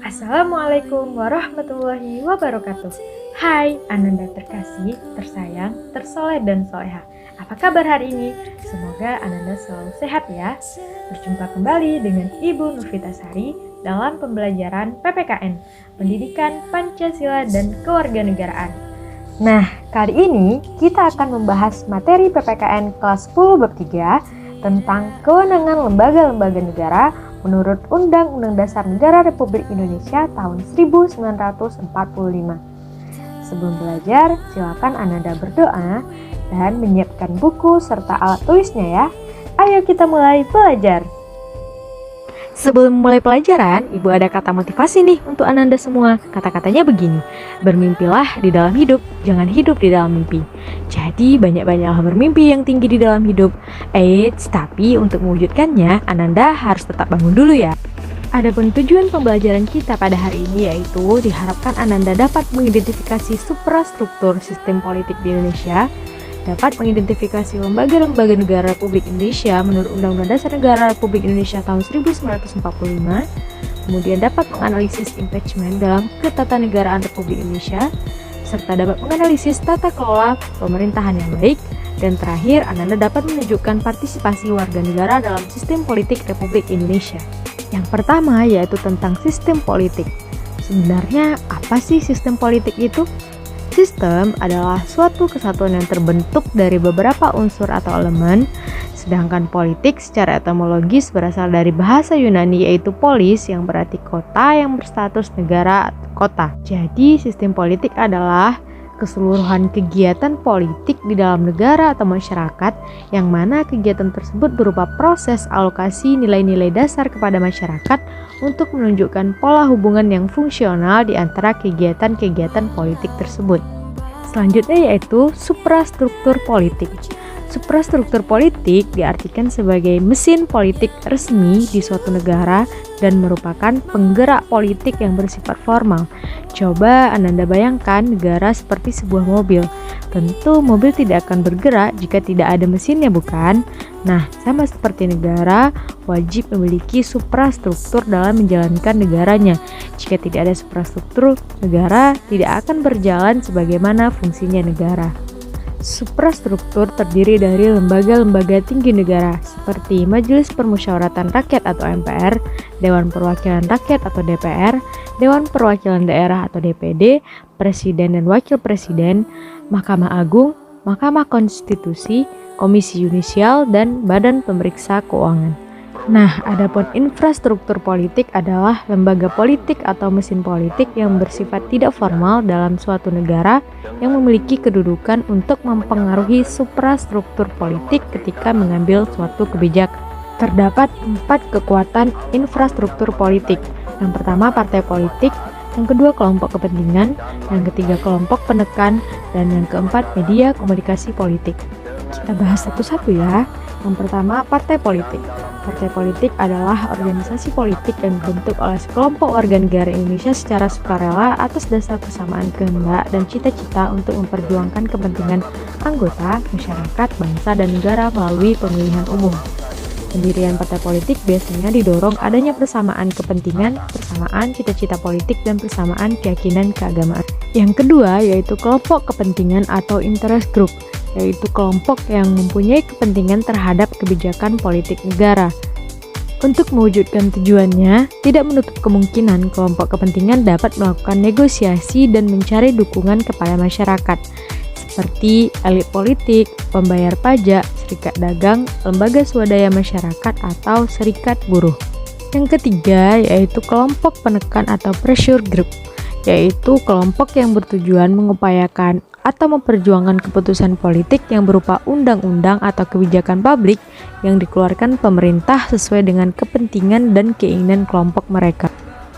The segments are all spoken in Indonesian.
Assalamualaikum warahmatullahi wabarakatuh. Hai Ananda terkasih, tersayang, tersoleh dan soleha. Apa kabar hari ini? Semoga Ananda selalu sehat ya. Berjumpa kembali dengan Ibu Novitasari dalam pembelajaran PPKN, Pendidikan Pancasila dan Kewarganegaraan. Nah, kali ini kita akan membahas materi PPKN kelas 10 bab 3 tentang kewenangan lembaga-lembaga negara menurut Undang-Undang Dasar Negara Republik Indonesia tahun 1945. Sebelum belajar, silakan Ananda berdoa dan menyiapkan buku serta alat tulisnya ya. Ayo kita mulai belajar. Sebelum mulai pelajaran, Ibu ada kata motivasi nih untuk Ananda semua. Kata-katanya begini, bermimpilah di dalam hidup, jangan hidup di dalam mimpi. Jadi banyak-banyaklah bermimpi yang tinggi di dalam hidup. Tapi untuk mewujudkannya, Ananda harus tetap bangun dulu ya. Adapun tujuan pembelajaran kita pada hari ini yaitu diharapkan Ananda dapat mengidentifikasi suprastruktur sistem politik di Indonesia, dapat mengidentifikasi lembaga-lembaga negara Republik Indonesia menurut Undang-Undang Dasar Negara Republik Indonesia tahun 1945, kemudian dapat menganalisis impeachment dalam ketatanegaraan Republik Indonesia, serta dapat menganalisis tata kelola pemerintahan yang baik, dan terakhir Ananda dapat menunjukkan partisipasi warga negara dalam sistem politik Republik Indonesia. Yang pertama yaitu tentang sistem politik. Sebenarnya apa sih sistem politik itu? Sistem adalah suatu kesatuan yang terbentuk dari beberapa unsur atau elemen, sedangkan politik secara etimologis berasal dari bahasa Yunani yaitu polis yang berarti kota yang berstatus negara atau kota. Jadi sistem politik adalah keseluruhan kegiatan politik di dalam negara atau masyarakat yang mana kegiatan tersebut berupa proses alokasi nilai-nilai dasar kepada masyarakat untuk menunjukkan pola hubungan yang fungsional di antara kegiatan-kegiatan politik tersebut. Selanjutnya yaitu suprastruktur politik. Suprastruktur politik diartikan sebagai mesin politik resmi di suatu negara dan merupakan penggerak politik yang bersifat formal. Coba Ananda bayangkan negara seperti sebuah mobil. Tentu mobil tidak akan bergerak jika tidak ada mesinnya, bukan? Nah, sama seperti negara, wajib memiliki suprastruktur dalam menjalankan negaranya. Jika tidak ada suprastruktur, negara tidak akan berjalan sebagaimana fungsinya negara. Suprastruktur terdiri dari lembaga-lembaga tinggi negara seperti Majelis Permusyawaratan Rakyat atau MPR, Dewan Perwakilan Rakyat atau DPR, Dewan Perwakilan Daerah atau DPD, Presiden dan Wakil Presiden, Mahkamah Agung, Mahkamah Konstitusi, Komisi Yudisial, dan Badan Pemeriksa Keuangan. Nah, adapun infrastruktur politik adalah lembaga politik atau mesin politik yang bersifat tidak formal dalam suatu negara yang memiliki kedudukan untuk mempengaruhi suprastruktur politik ketika mengambil suatu kebijakan. Terdapat 4 kekuatan infrastruktur politik. Yang pertama partai politik, yang kedua kelompok kepentingan, yang ketiga kelompok penekan, dan yang keempat media komunikasi politik. Kita bahas satu-satu ya. Yang pertama partai politik. Partai politik adalah organisasi politik yang dibentuk oleh sekelompok warga negara Indonesia secara sukarela atas dasar kesamaan kehendak dan cita-cita untuk memperjuangkan kepentingan anggota, masyarakat, bangsa, dan negara melalui pemilihan umum. Pendirian partai politik biasanya didorong adanya persamaan kepentingan, persamaan cita-cita politik, dan persamaan keyakinan keagamaan. Yang kedua yaitu kelompok kepentingan atau interest group, yaitu kelompok yang mempunyai kepentingan terhadap kebijakan politik negara. Untuk mewujudkan tujuannya, tidak menutup kemungkinan kelompok kepentingan dapat melakukan negosiasi dan mencari dukungan kepada masyarakat, seperti elit politik, pembayar pajak, serikat dagang, lembaga swadaya masyarakat, atau serikat buruh. Yang ketiga yaitu kelompok penekan atau pressure group, yaitu kelompok yang bertujuan mengupayakan atau memperjuangkan keputusan politik yang berupa undang-undang atau kebijakan publik yang dikeluarkan pemerintah sesuai dengan kepentingan dan keinginan kelompok mereka.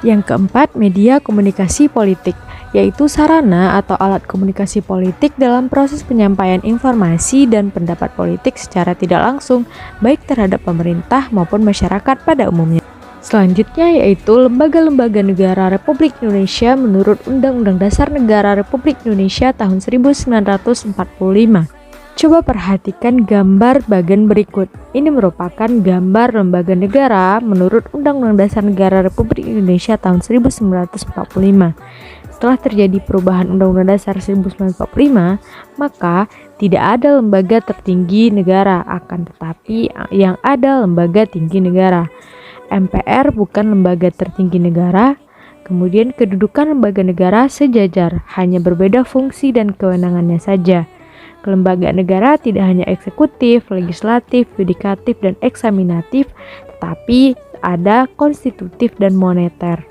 Yang keempat, media komunikasi politik, yaitu sarana atau alat komunikasi politik dalam proses penyampaian informasi dan pendapat politik secara tidak langsung, baik terhadap pemerintah maupun masyarakat pada umumnya. Selanjutnya yaitu lembaga-lembaga negara Republik Indonesia menurut Undang-Undang Dasar Negara Republik Indonesia tahun 1945. Coba perhatikan gambar bagian berikut. Ini merupakan gambar lembaga negara menurut Undang-Undang Dasar Negara Republik Indonesia tahun 1945. Setelah terjadi perubahan Undang-Undang Dasar 1945, maka tidak ada lembaga tertinggi negara, akan tetapi yang ada lembaga tinggi negara. MPR bukan lembaga tertinggi negara, kemudian kedudukan lembaga negara sejajar, hanya berbeda fungsi dan kewenangannya saja. Kelembagaan negara tidak hanya eksekutif, legislatif, yudikatif, dan eksaminatif, tetapi ada konstitutif dan moneter.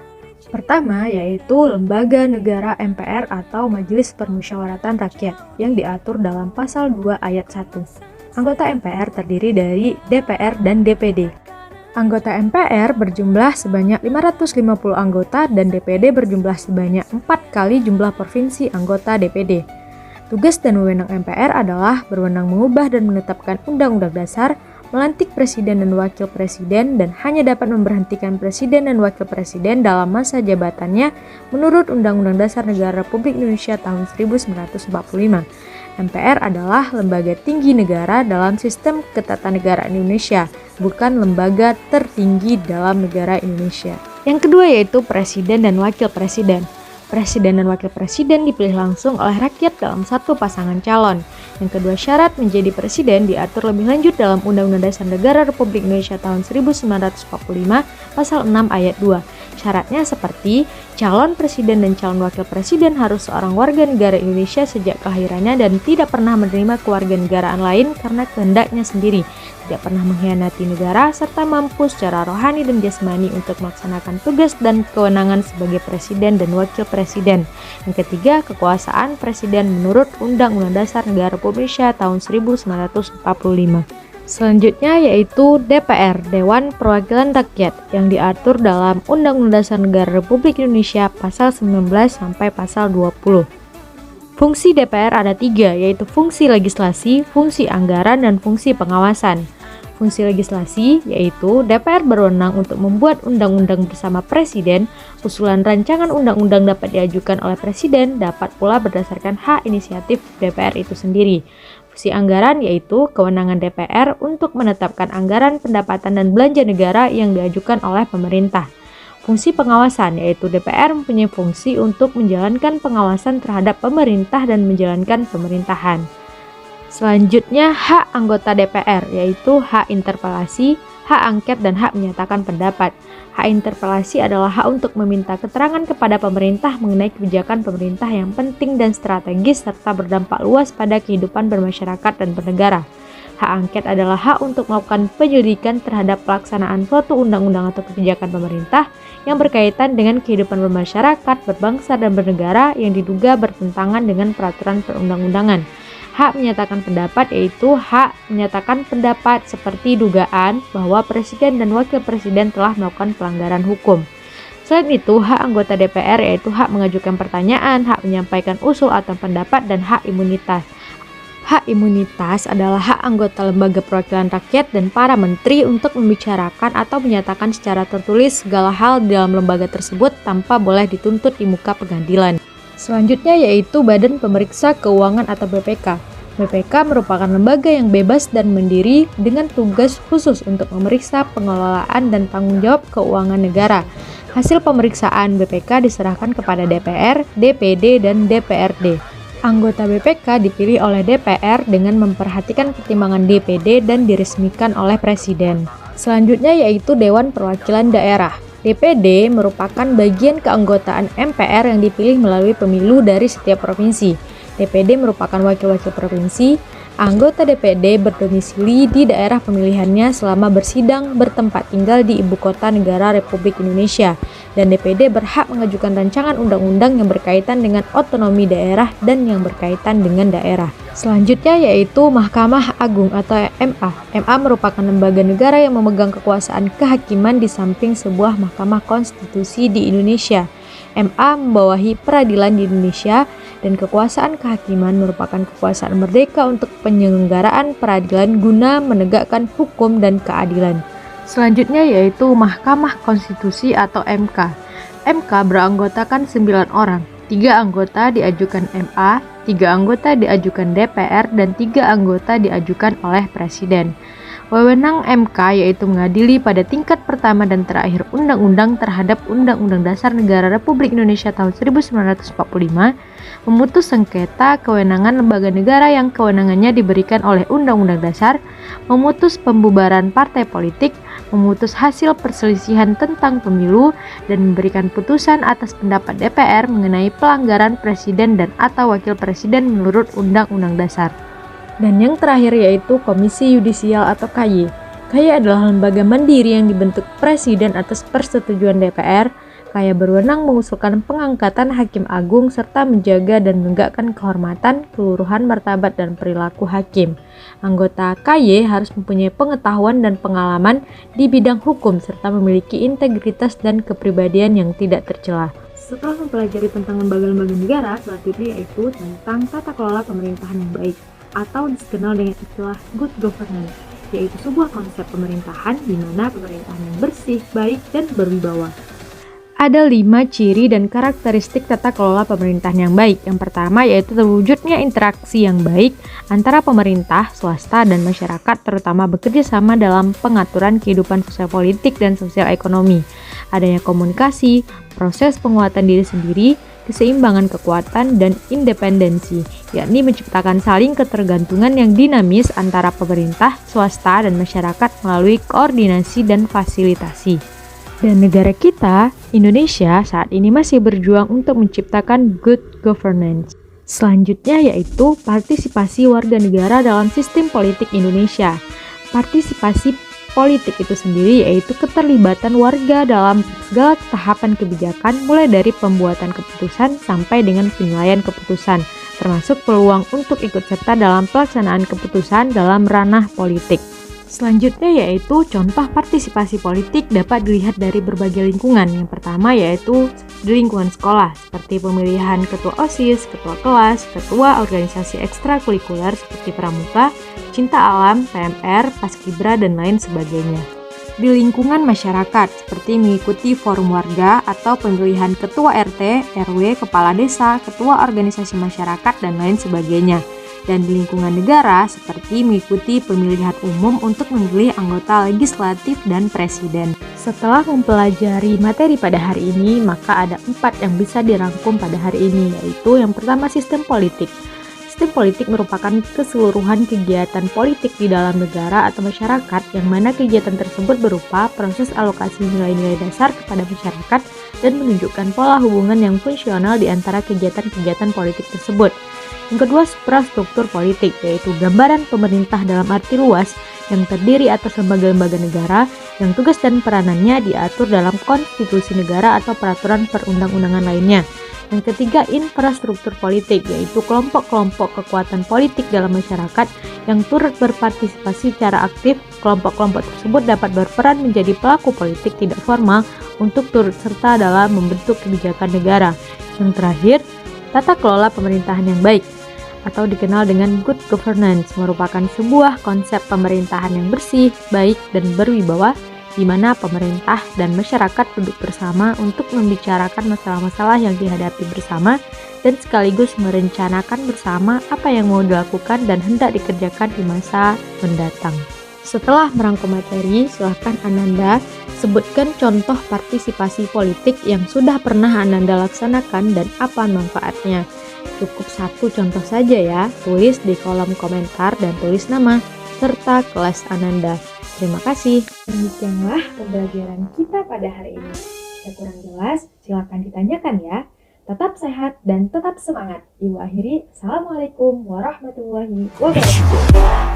Pertama yaitu Lembaga Negara MPR atau Majelis Permusyawaratan Rakyat yang diatur dalam pasal 2 ayat 1. Anggota MPR terdiri dari DPR dan DPD. Anggota MPR berjumlah sebanyak 550 anggota dan DPD berjumlah sebanyak 4 kali jumlah provinsi anggota DPD. Tugas dan wewenang MPR adalah berwenang mengubah dan menetapkan undang-undang dasar, melantik presiden dan wakil presiden, dan hanya dapat memberhentikan presiden dan wakil presiden dalam masa jabatannya menurut Undang-Undang Dasar Negara Republik Indonesia tahun 1945. MPR adalah lembaga tinggi negara dalam sistem ketatanegaraan Indonesia, bukan lembaga tertinggi dalam negara Indonesia. Yang kedua yaitu presiden dan wakil presiden. Presiden dan wakil presiden dipilih langsung oleh rakyat dalam satu pasangan calon. Yang kedua, syarat menjadi presiden diatur lebih lanjut dalam Undang-Undang Dasar Negara Republik Indonesia tahun 1945 pasal 6 ayat 2. Syaratnya seperti calon presiden dan calon wakil presiden harus seorang warga negara Indonesia sejak kelahirannya dan tidak pernah menerima kewarganegaraan lain karena kehendaknya sendiri, tidak pernah mengkhianati negara, serta mampu secara rohani dan jasmani untuk melaksanakan tugas dan kewenangan sebagai presiden dan wakil presiden. Yang ketiga, kekuasaan presiden menurut Undang-Undang Dasar Negara Republik Indonesia tahun 1945. Selanjutnya yaitu DPR, Dewan Perwakilan Rakyat, yang diatur dalam Undang-Undang Dasar Negara Republik Indonesia pasal 19 sampai pasal 20. Fungsi DPR ada 3, yaitu fungsi legislasi, fungsi anggaran, dan fungsi pengawasan. Fungsi legislasi yaitu DPR berwenang untuk membuat undang-undang bersama Presiden. Usulan rancangan undang-undang dapat diajukan oleh Presiden, dapat pula berdasarkan hak inisiatif DPR itu sendiri. Fungsi anggaran yaitu kewenangan DPR untuk menetapkan anggaran pendapatan dan belanja negara yang diajukan oleh pemerintah. Fungsi pengawasan yaitu DPR mempunyai fungsi untuk menjalankan pengawasan terhadap pemerintah dan menjalankan pemerintahan. Selanjutnya hak anggota DPR yaitu hak interpelasi, hak angket, dan hak menyatakan pendapat. Hak interpelasi adalah hak untuk meminta keterangan kepada pemerintah mengenai kebijakan pemerintah yang penting dan strategis serta berdampak luas pada kehidupan bermasyarakat dan bernegara. Hak angket adalah hak untuk melakukan penyelidikan terhadap pelaksanaan suatu undang-undang atau kebijakan pemerintah yang berkaitan dengan kehidupan bermasyarakat, berbangsa, dan bernegara yang diduga bertentangan dengan peraturan perundang-undangan. Hak menyatakan pendapat yaitu hak menyatakan pendapat seperti dugaan bahwa presiden dan wakil presiden telah melakukan pelanggaran hukum. Selain itu, hak anggota DPR yaitu hak mengajukan pertanyaan, hak menyampaikan usul atau pendapat, dan hak imunitas. Hak imunitas adalah hak anggota lembaga perwakilan rakyat dan para menteri untuk membicarakan atau menyatakan secara tertulis segala hal di dalam lembaga tersebut tanpa boleh dituntut di muka pengadilan. Selanjutnya yaitu Badan Pemeriksa Keuangan atau BPK. BPK merupakan lembaga yang bebas dan mandiri dengan tugas khusus untuk memeriksa pengelolaan dan tanggung jawab keuangan negara. Hasil pemeriksaan BPK diserahkan kepada DPR, DPD, dan DPRD. Anggota BPK dipilih oleh DPR dengan memperhatikan pertimbangan DPD dan diresmikan oleh Presiden. Selanjutnya yaitu Dewan Perwakilan Daerah. DPD merupakan bagian keanggotaan MPR yang dipilih melalui pemilu dari setiap provinsi. DPD merupakan wakil-wakil provinsi. Anggota DPD berdomisili di daerah pemilihannya selama bersidang bertempat tinggal di Ibu Kota Negara Republik Indonesia. Dan DPD berhak mengajukan rancangan undang-undang yang berkaitan dengan otonomi daerah dan yang berkaitan dengan daerah. Selanjutnya yaitu Mahkamah Agung atau MA. MA merupakan lembaga negara yang memegang kekuasaan kehakiman di samping sebuah mahkamah konstitusi di Indonesia. MA membawahi peradilan di Indonesia dan kekuasaan kehakiman merupakan kekuasaan merdeka untuk penyelenggaraan peradilan guna menegakkan hukum dan keadilan. Selanjutnya yaitu Mahkamah Konstitusi atau MK. MK beranggotakan 9 orang. 3 anggota diajukan MA, 3 anggota diajukan DPR, dan 3 anggota diajukan oleh Presiden. Wewenang MK yaitu mengadili pada tingkat pertama dan terakhir undang-undang terhadap Undang-Undang Dasar Negara Republik Indonesia tahun 1945, memutus sengketa kewenangan lembaga negara yang kewenangannya diberikan oleh Undang-Undang Dasar, memutus pembubaran partai politik, memutus hasil perselisihan tentang pemilu, dan memberikan putusan atas pendapat DPR mengenai pelanggaran presiden dan atau wakil presiden menurut Undang-Undang Dasar. Dan yang terakhir yaitu Komisi Yudisial atau KY. KY adalah lembaga mandiri yang dibentuk Presiden atas persetujuan DPR. KY berwenang mengusulkan pengangkatan Hakim Agung serta menjaga dan menegakkan kehormatan, keluruhan martabat dan perilaku hakim. Anggota KY harus mempunyai pengetahuan dan pengalaman di bidang hukum serta memiliki integritas dan kepribadian yang tidak tercela. Setelah mempelajari tentang lembaga-lembaga negara, selanjutnya yaitu tentang tata kelola pemerintahan yang baik, atau dikenal dengan istilah good governance, yaitu sebuah konsep pemerintahan di mana pemerintahan yang bersih, baik, dan berwibawa. Ada 5 ciri dan karakteristik tata kelola pemerintahan yang baik. Yang pertama yaitu terwujudnya interaksi yang baik antara pemerintah, swasta, dan masyarakat, terutama bekerja sama dalam pengaturan kehidupan sosial politik dan sosial ekonomi. Adanya komunikasi, proses penguatan diri sendiri, keseimbangan kekuatan, dan independensi, yakni menciptakan saling ketergantungan yang dinamis antara pemerintah, swasta, dan masyarakat melalui koordinasi dan fasilitasi. Dan negara kita, Indonesia, saat ini masih berjuang untuk menciptakan good governance. Selanjutnya yaitu partisipasi warga negara dalam sistem politik Indonesia. Partisipasi politik itu sendiri yaitu keterlibatan warga dalam segala tahapan kebijakan, mulai dari pembuatan keputusan sampai dengan penilaian keputusan, termasuk peluang untuk ikut serta dalam pelaksanaan keputusan dalam ranah politik. Selanjutnya yaitu contoh partisipasi politik dapat dilihat dari berbagai lingkungan. Yang pertama yaitu di lingkungan sekolah, seperti pemilihan ketua OSIS, ketua kelas, ketua organisasi ekstrakurikuler seperti pramuka, cinta alam, PMR, Paskibra, dan lain sebagainya. Di lingkungan masyarakat, seperti mengikuti forum warga atau pemilihan ketua RT, RW, kepala desa, ketua organisasi masyarakat, dan lain sebagainya. Dan di lingkungan negara, seperti mengikuti pemilihan umum untuk memilih anggota legislatif dan presiden. Setelah mempelajari materi pada hari ini, maka ada 4 yang bisa dirangkum pada hari ini, yaitu yang pertama sistem politik. Sistem politik merupakan keseluruhan kegiatan politik di dalam negara atau masyarakat, yang mana kegiatan tersebut berupa proses alokasi nilai-nilai dasar kepada masyarakat dan menunjukkan pola hubungan yang fungsional di antara kegiatan-kegiatan politik tersebut. Yang kedua, suprastruktur politik, yaitu gambaran pemerintah dalam arti luas yang terdiri atas lembaga-lembaga negara yang tugas dan peranannya diatur dalam konstitusi negara atau peraturan perundang-undangan lainnya. Yang ketiga, infrastruktur politik, yaitu kelompok-kelompok kekuatan politik dalam masyarakat yang turut berpartisipasi secara aktif. Kelompok-kelompok tersebut dapat berperan menjadi pelaku politik tidak formal untuk turut serta dalam membentuk kebijakan negara. Yang terakhir, tata kelola pemerintahan yang baik, atau dikenal dengan good governance, merupakan sebuah konsep pemerintahan yang bersih, baik, dan berwibawa, di mana pemerintah dan masyarakat duduk bersama untuk membicarakan masalah-masalah yang dihadapi bersama dan sekaligus merencanakan bersama apa yang mau dilakukan dan hendak dikerjakan di masa mendatang. Setelah merangkum materi, silahkan Ananda sebutkan contoh partisipasi politik yang sudah pernah Ananda laksanakan dan apa manfaatnya. Cukup 1 contoh saja ya, tulis di kolom komentar dan tulis nama serta kelas Ananda. Terima kasih. Demikianlah pembelajaran kita pada hari ini. Jika kurang jelas, silakan ditanyakan ya. Tetap sehat dan tetap semangat. Ibu akhiri, Assalamualaikum warahmatullahi wabarakatuh.